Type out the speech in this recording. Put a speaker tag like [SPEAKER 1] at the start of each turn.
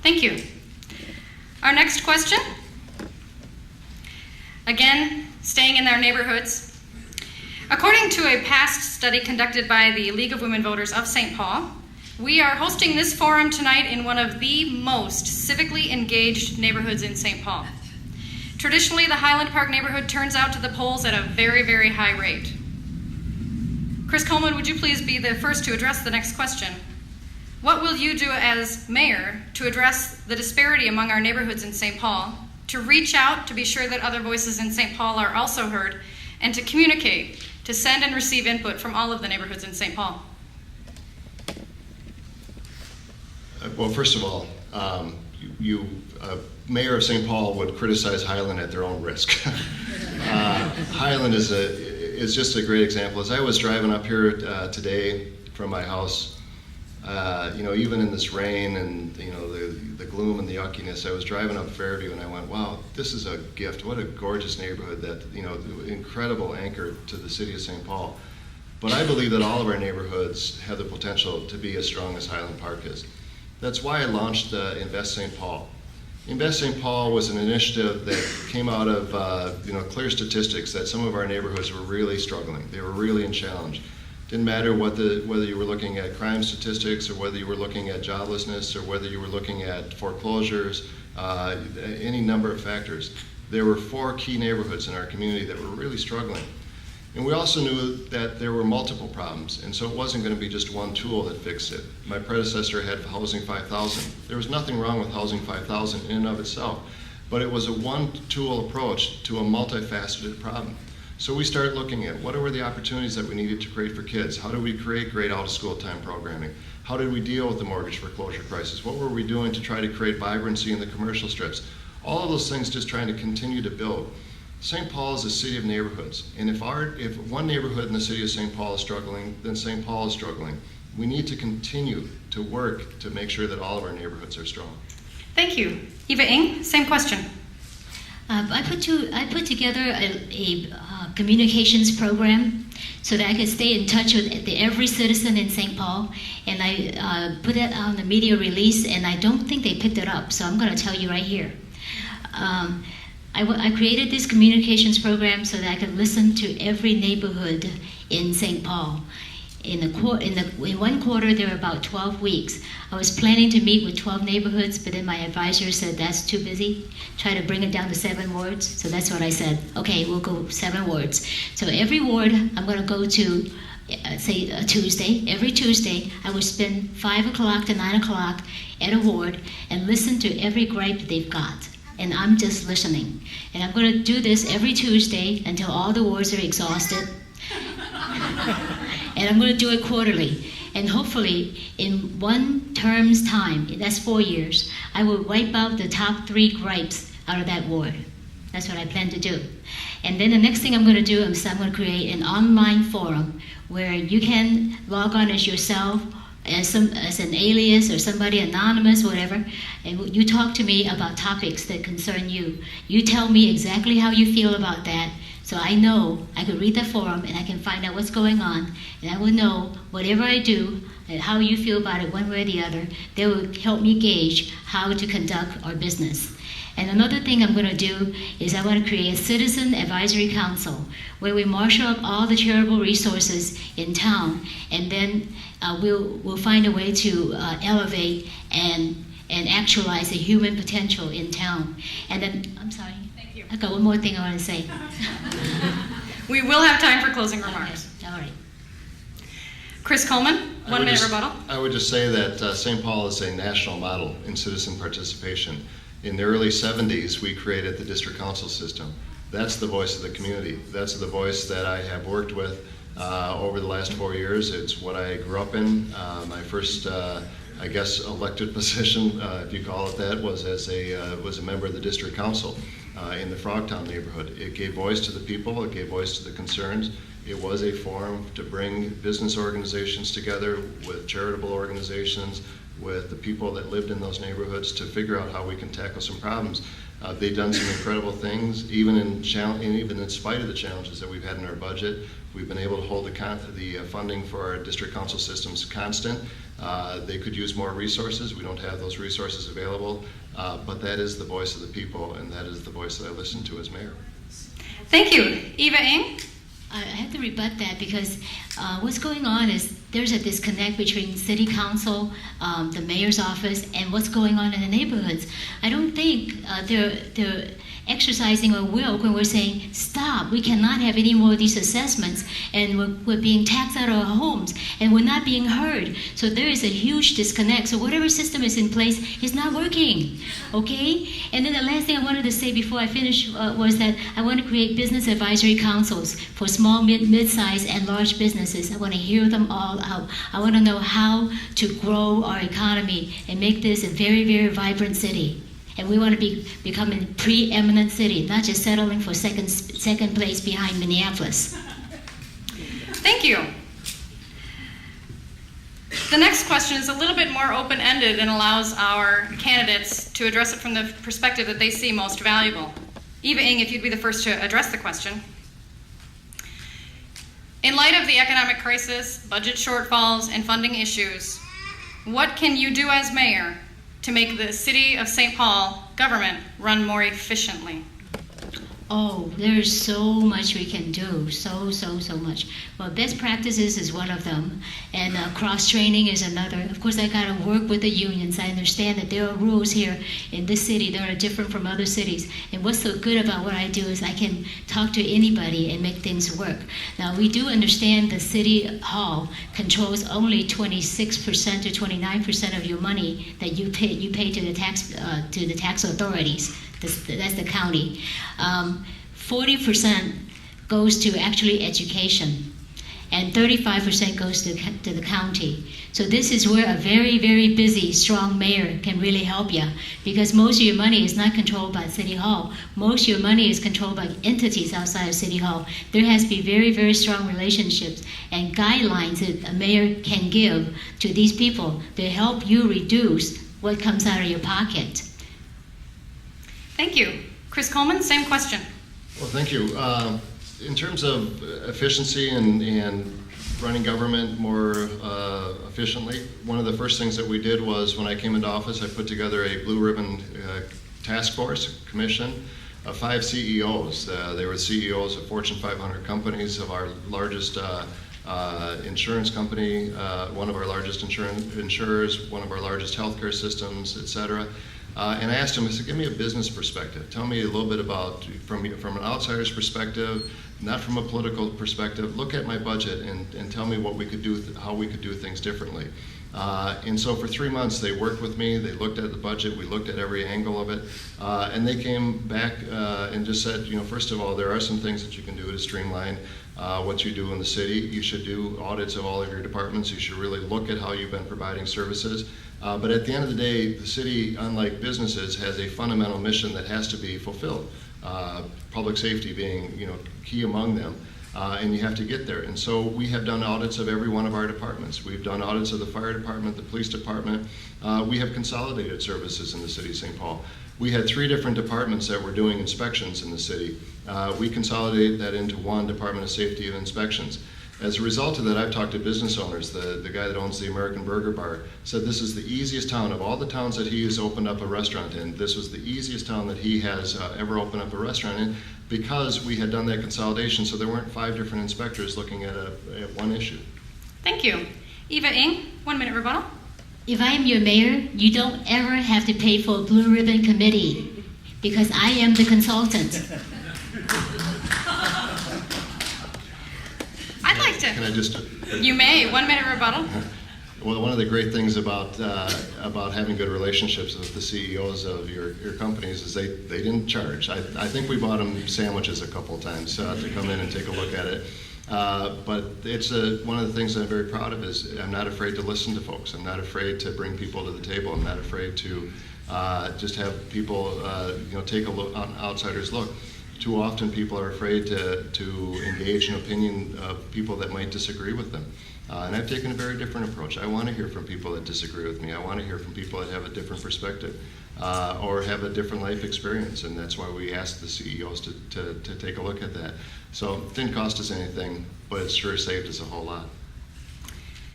[SPEAKER 1] Thank you. Our next question, again, staying in our neighborhoods. According to a past study conducted by the League of Women Voters of St. Paul, we are hosting this forum tonight in one of the most civically engaged neighborhoods in St. Paul. Traditionally, the Highland Park neighborhood turns out to the polls at a very, very high rate. Chris Coleman, would you please be the first to address the next question? What will you do as mayor to address the disparity among our neighborhoods in St. Paul, to reach out to be sure that other voices in St. Paul are also heard, and to communicate, to send and receive input from all of the neighborhoods in St. Paul?
[SPEAKER 2] Well, first of all, Mayor of St. Paul would criticize Highland at their own risk. Highland is just a great example. As I was driving up here today from my house, even in this rain and the gloom and the yuckiness, I was driving up Fairview and I went, wow, this is a gift. What a gorgeous neighborhood, that incredible anchor to the city of St. Paul. But I believe that all of our neighborhoods have the potential to be as strong as Highland Park is. That's why I launched Invest St. Paul. Invest St. Paul was an initiative that came out of clear statistics that some of our neighborhoods were really struggling. They were really in challenge. Didn't matter whether you were looking at crime statistics or whether you were looking at joblessness or whether you were looking at foreclosures, any number of factors. There were 4 key neighborhoods in our community that were really struggling. And we also knew that there were multiple problems, and so it wasn't going to be just one tool that fixed it. My predecessor had Housing 5000. There was nothing wrong with Housing 5000 in and of itself, but it was a one-tool approach to a multifaceted problem. So we started looking at what were the opportunities that we needed to create for kids? How do we create great out-of-school time programming? How did we deal with the mortgage foreclosure crisis? What were we doing to try to create vibrancy in the commercial strips? All of those things just trying to continue to build. St. Paul is a city of neighborhoods, and if one neighborhood in the city of St. Paul is struggling, then St. Paul is struggling. We need to continue to work to make sure that all of our neighborhoods are strong.
[SPEAKER 1] Thank you. EvaNg, same question.
[SPEAKER 3] I put together a communications program so that I could stay in touch with every citizen in St. Paul, and I put that on the media release, and I don't think they picked it up, so I'm going to tell you right here. I created this communications program so that I could listen to every neighborhood in St. Paul. In one quarter, there were about 12 weeks. I was planning to meet with 12 neighborhoods, but then my advisor said that's too busy. Try to bring it down to 7 wards. So that's what I said. Okay, we'll go 7 wards. So every ward I'm going to go to, say a Tuesday. Every Tuesday, I will spend 5 o'clock to 9 o'clock at a ward and listen to every gripe they've got. And I'm just listening. And I'm going to do this every Tuesday until all the wards are exhausted. And I'm going to do it quarterly. And hopefully, in one term's time, that's 4 years, I will wipe out the top 3 gripes out of that ward. That's what I plan to do. And then the next thing I'm going to do is I'm going to create an online forum where you can log on as yourself, as an alias or somebody anonymous, whatever, and you talk to me about topics that concern you. You tell me exactly how you feel about that, so I know I can read the forum and I can find out what's going on, and I will know whatever I do and how you feel about it one way or the other. They will help me gauge how to conduct our business. And another thing I'm going to do is I want to create a citizen advisory council where we marshal up all the charitable resources in town, and then we'll find a way to elevate and actualize the human potential in town. And then, I'm sorry.
[SPEAKER 1] Thank you.
[SPEAKER 3] I got one more thing I want to say.
[SPEAKER 1] We will have time for closing remarks.
[SPEAKER 3] Okay. All right.
[SPEAKER 1] Chris Coleman, 1 minute rebuttal.
[SPEAKER 2] I would just say that St. Paul is a national model in citizen participation. In the early 70s, we created the district council system. That's the voice of the community. That's the voice that I have worked with over the last 4 years. It's what I grew up in. My first, elected position, if you call it that, was as was a member of the district council in the Frogtown neighborhood. It gave voice to the people. It gave voice to the concerns. It was a forum to bring business organizations together with charitable organizations, with the people that lived in those neighborhoods to figure out how we can tackle some problems They've done some incredible things, even in spite of the challenges that we've had in our budget. We've been able to hold the funding for our district council systems constant. They could use more resources. We don't have those resources available, but that is the voice of the people, and that is the voice that I listen to as mayor.
[SPEAKER 1] Thank you. EvaNg?
[SPEAKER 3] I have to rebut that because what's going on is there's a disconnect between city council, the mayor's office, and what's going on in the neighborhoods. I don't think they're exercising our will when we're saying, stop, we cannot have any more of these assessments, and we're being taxed out of our homes, and we're not being heard. So there is a huge disconnect. So whatever system is in place is not working, okay? And then the last thing I wanted to say before I finish was that I want to create business advisory councils for small, mid-sized, and large businesses. I want to hear them all out. I want to know how to grow our economy and make this a very, very vibrant city. And we want to become a preeminent city, not just settling for second place behind Minneapolis.
[SPEAKER 1] Thank you. The next question is a little bit more open-ended and allows our candidates to address it from the perspective that they see most valuable. EvaNg, if you'd be the first to address the question. In light of the economic crisis, budget shortfalls, and funding issues, what can you do as mayor to make the City of St. Paul government run more efficiently?
[SPEAKER 3] Oh, there's so much we can do, so much. Well, best practices is one of them, and cross-training is another. Of course, I got to work with the unions. I understand that there are rules here in this city that are different from other cities, and what's so good about what I do is I can talk to anybody and make things work. Now, we do understand the city hall controls only 26% or 29% of your money that you pay to the tax authorities. That's the county. 40% goes to actually education, and 35% goes to the county. So this is where a very, very busy, strong mayor can really help you, because most of your money is not controlled by City Hall. Most of your money is controlled by entities outside of City Hall. There has to be very, very strong relationships and guidelines that a mayor can give to these people to help you reduce what comes out of your pocket.
[SPEAKER 1] Thank you. Chris Coleman, same question.
[SPEAKER 2] Well, thank you. In terms of efficiency and running government more efficiently, one of the first things that we did was when I came into office, I put together a blue ribbon task force commission of 5 CEOs. They were CEOs of Fortune 500 companies, of our largest insurance company, one of our largest insurers, one of our largest healthcare systems, et cetera. And I asked him, I said, give me a business perspective. Tell me a little bit about, from an outsider's perspective, not from a political perspective, look at my budget and tell me what we could do, how we could do things differently. And so for 3 months, they worked with me, they looked at the budget, we looked at every angle of it, and they came back and just said, first of all, there are some things that you can do to streamline what you do in the city. You should do audits of all of your departments. You should really look at how you've been providing services. But at the end of the day, the city, unlike businesses, has a fundamental mission that has to be fulfilled. Public safety being, key among them. And you have to get there. And so we have done audits of every one of our departments. We've done audits of the fire department, the police department. We have consolidated services in the city of St. Paul. We had 3 different departments that were doing inspections in the city. We consolidated that into one Department of Safety and Inspections. As a result of that, I've talked to business owners. The guy that owns the American Burger Bar said this is the easiest town of all the towns that he has opened up a restaurant in. This was the easiest town that he has ever opened up a restaurant in, because we had done that consolidation, so there weren't 5 different inspectors looking at one issue.
[SPEAKER 1] Thank you. EvaNg, 1 minute rebuttal.
[SPEAKER 3] If I'm your mayor, you don't ever have to pay for a blue ribbon committee, because I am the consultant.
[SPEAKER 1] I'd like to.
[SPEAKER 2] Can I just?
[SPEAKER 1] You may. 1 minute rebuttal.
[SPEAKER 2] Well, one of the great things about having good relationships with the CEOs of your companies is they didn't charge. I think we bought them sandwiches a couple of times to come in and take a look at it. But it's one of the things I'm very proud of is I'm not afraid to listen to folks. I'm not afraid to bring people to the table. I'm not afraid to just have people take a look, an outsider's look. Too often people are afraid to engage in opinion of people that might disagree with them. And I've taken a very different approach. I want to hear from people that disagree with me. I want to hear from people that have a different perspective or have a different life experience. And that's why we asked the CEOs to take a look at that. So it didn't cost us anything, but it sure saved us a whole lot.